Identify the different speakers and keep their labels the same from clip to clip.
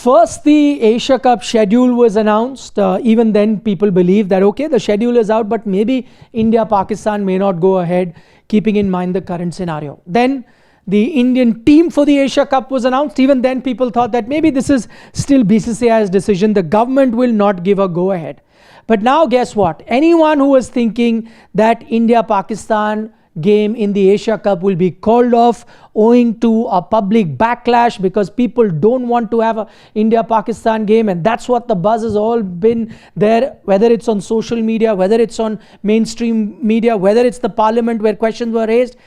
Speaker 1: First, the Asia Cup schedule was announced. Even then, people believe that, okay, the schedule is out, but maybe India-Pakistan may not go ahead, keeping in mind the current scenario. Then, the Indian team for the Asia Cup was announced. Even then, people thought that maybe this is still BCCI's decision. The government will not give a go-ahead. But now, guess what? Anyone who was thinking that India-Pakistan game in the Asia Cup will be called off owing to a public backlash because people don't want to have a India-Pakistan game, and that's what the buzz has all been there, whether it's on social media, whether it's on mainstream media, whether it's the parliament where questions were raised.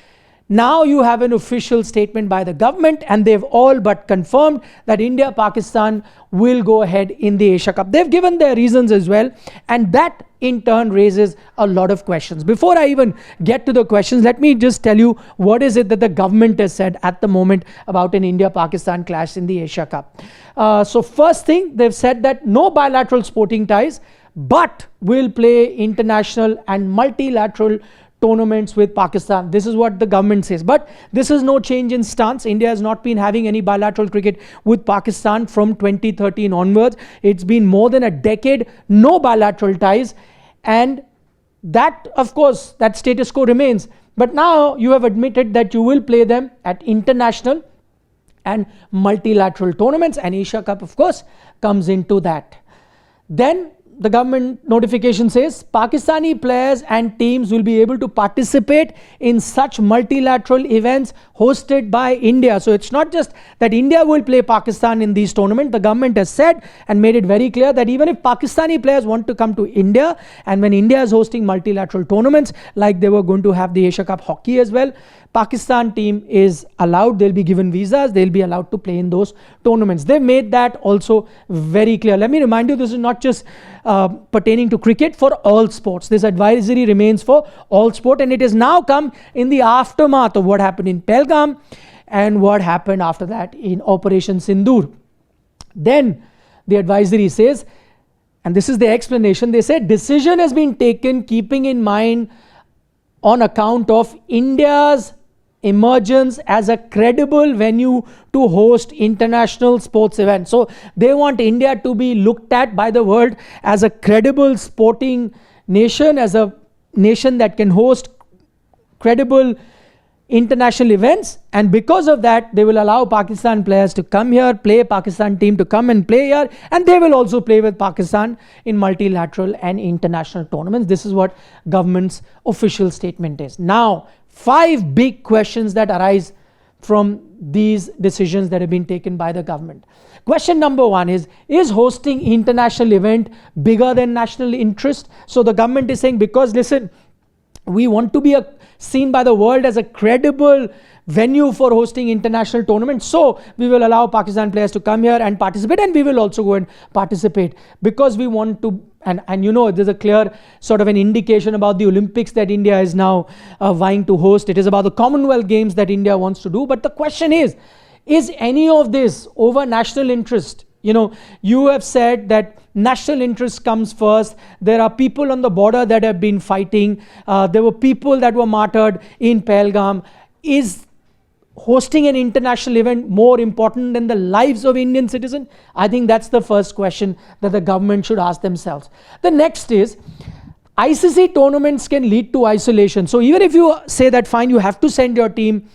Speaker 1: Now you have an official statement by the government, and they've all but confirmed that India-Pakistan will go ahead in the Asia Cup. They've given their reasons as well, and that in turn raises a lot of questions. Before I even get to the questions, let me just tell you what is it that the government has said at the moment about an India-Pakistan clash in the Asia Cup. So first thing, they've said that no bilateral sporting ties, but will play international and multilateral tournaments with Pakistan. This is what the government says. But this is no change in stance. India has not been having any bilateral cricket with Pakistan from 2013 onwards. It's been more than a decade, no bilateral ties. And that, of course, that status quo remains. But now you have admitted that you will play them at international and multilateral tournaments, and Asia Cup, of course, comes into that. Then the government notification says Pakistani players and teams will be able to participate in such multilateral events hosted by India. So it's not just that India will play Pakistan in these tournaments. The government has said and made it very clear that even if Pakistani players want to come to India, and when India is hosting multilateral tournaments, like they were going to have the Asia Cup hockey as well, Pakistan team is allowed, they'll be given visas, they'll be allowed to play in those tournaments. They've made that also very clear. Let me remind you, this is not just pertaining to cricket, for all sports. This advisory remains for all sport, and it has now come in the aftermath of what happened in Pahalgam and what happened after that in Operation Sindoor. Then the advisory says, and this is the explanation, they said decision has been taken keeping in mind on account of India's emergence as a credible venue to host international sports events. So they want India to be looked at by the world as a credible sporting nation, as a nation that can host credible international events, and because of that they will allow Pakistan players to come here, play, Pakistan team to come and play here, and they will also play with Pakistan in multilateral and international tournaments. This is what government's official statement is. Now, 5 big questions that arise from these decisions that have been taken by the government. Question number 1 is hosting international event bigger than national interest? So the government is saying, because listen, we want to be seen by the world as a credible venue for hosting international tournaments, so we will allow Pakistan players to come here and participate, and we will also go and participate because we want to, and you know, there's a clear sort of an indication about the Olympics that India is now vying to host. It is about the Commonwealth Games that India wants to do. But the question is any of this over national interest? You know, you have said that national interest comes first. There are people on the border that have been fighting. There were people that were martyred in Pahalgam. Is hosting an international event more important than the lives of Indian citizens? I think that's the first question that the government should ask themselves. The next is, ICC tournaments can lead to isolation. So even if you say that fine, you have to send your team,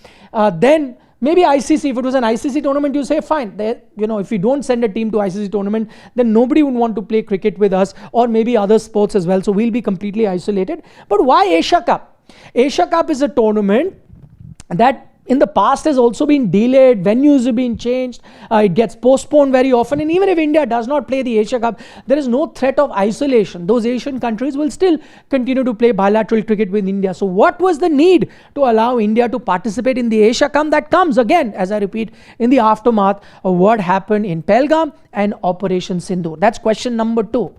Speaker 1: then maybe ICC, if it was an ICC tournament, you say fine, you know, if we don't send a team to ICC tournament, then nobody would want to play cricket with us, or maybe other sports as well, so we'll be completely isolated. But why Asia Cup? Asia Cup is a tournament that in the past has also been delayed, venues have been changed, it gets postponed very often, and even if India does not play the Asia Cup, there is no threat of isolation. Those Asian countries will still continue to play bilateral cricket with India. So what was the need to allow India to participate in the Asia Cup? That comes again, as I repeat, in the aftermath of what happened in Pahalgam and Operation Sindoor. That's question number 2.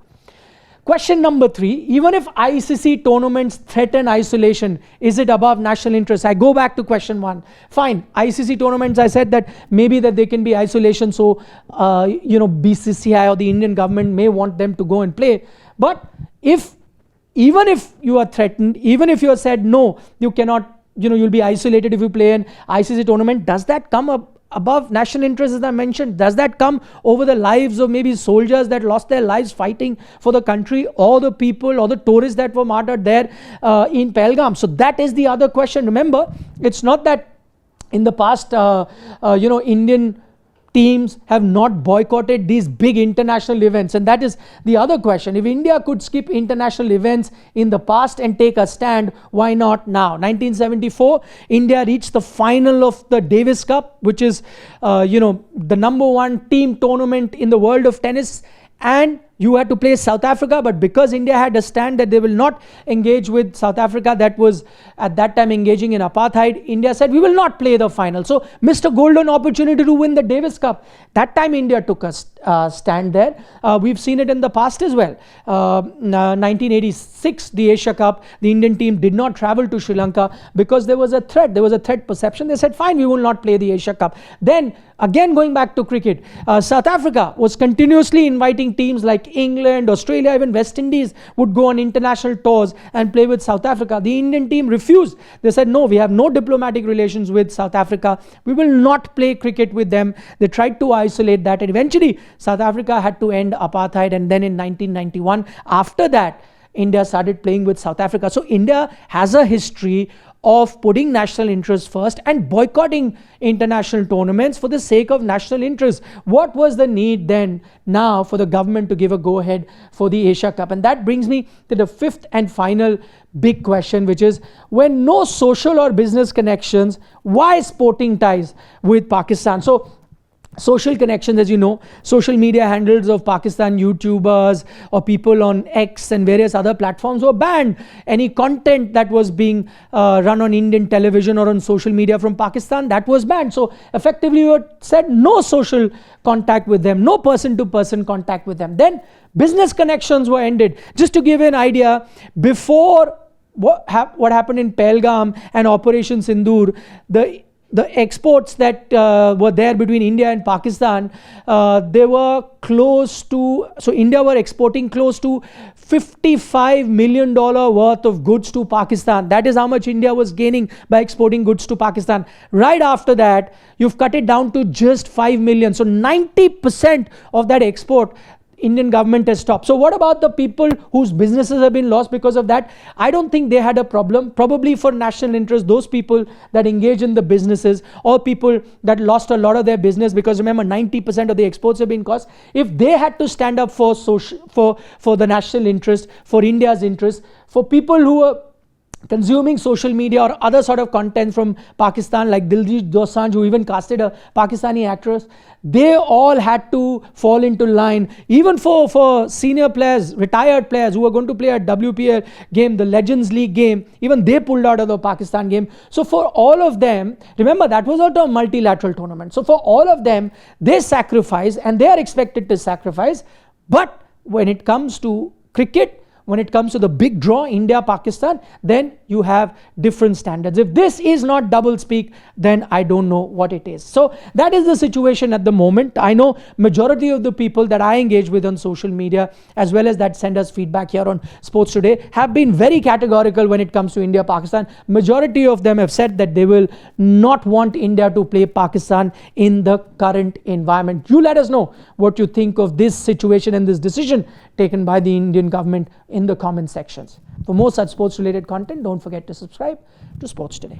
Speaker 1: Question number 3, even if ICC tournaments threaten isolation, is it above national interest? I go back to question 1. Fine, ICC tournaments, I said that maybe that they can be isolation, so you know, BCCI or the Indian government may want them to go and play. But even if you are threatened, even if you are said no, you cannot, you know, you'll be isolated if you play an ICC tournament, does that come up above national interest, as I mentioned? Does that come over the lives of maybe soldiers that lost their lives fighting for the country, or the people or the tourists that were martyred there in Pahalgam? So that is the other question. Remember, it's not that in the past, Indian teams have not boycotted these big international events, and that is the other question. If India could skip international events in the past and take a stand, why not now? 1974, India reached the final of the Davis Cup, which is the number one team tournament in the world of tennis, and you had to play South Africa, but because India had a stand that they will not engage with South Africa, that was at that time engaging in apartheid, India said we will not play the final. So missed a golden opportunity to win the Davis Cup. That time India took a stand there. We've seen it in the past as well. 1986, the Asia Cup, the Indian team did not travel to Sri Lanka because there was a threat. There was a threat perception. They said, fine, we will not play the Asia Cup. Then again, going back to cricket, South Africa was continuously inviting teams like England, Australia, even West Indies would go on international tours and play with South Africa. The Indian team refused. They said, no, we have no diplomatic relations with South Africa. We will not play cricket with them. They tried to isolate that, and eventually South Africa had to end apartheid. And then in 1991, after that, India started playing with South Africa. So India has a history of putting national interest first and boycotting international tournaments for the sake of national interest. What was the need then now for the government to give a go-ahead for the Asia Cup? And that brings me to the fifth and final big question, which is, when no social or business connections, why sporting ties with Pakistan? So social connections, as you know, social media handles of Pakistan YouTubers or people on X and various other platforms were banned. Any content that was being run on Indian television or on social media from Pakistan, that was banned. So effectively you said no social contact with them, no person-to-person contact with them. Then business connections were ended. Just to give you an idea, before what happened in Pahalgam and Operation Sindoor, the exports that were there between India and Pakistan, they were close to, so India were exporting close to $55 million worth of goods to Pakistan. That is how much India was gaining by exporting goods to Pakistan. Right after that, you've cut it down to just 5 million. So 90% of that export, Indian government has stopped. So what about the people whose businesses have been lost because of that? I don't think they had a problem. Probably for national interest, those people that engage in the businesses, or people that lost a lot of their business, because remember 90% of the exports have been cost. If they had to stand up for the national interest, for India's interest, for people who were consuming social media or other sort of content from Pakistan, like Diljit Dosanjh, who even casted a Pakistani actress, they all had to fall into line. Even for senior players, retired players who were going to play a WPL game, the Legends League game, even they pulled out of the Pakistan game. So for all of them, remember that was also a multilateral tournament. So for all of them, they sacrifice and they are expected to sacrifice. But when it comes to cricket, when it comes to the big draw, India-Pakistan, then you have different standards. If this is not doublespeak, then I don't know what it is. So that is the situation at the moment. I know majority of the people that I engage with on social media, as well as that send us feedback here on Sports Today, have been very categorical when it comes to India-Pakistan. Majority of them have said that they will not want India to play Pakistan in the current environment. You let us know what you think of this situation and this decision taken by the Indian government in the comment sections. For more such sports related content, don't forget to subscribe to Sports Today.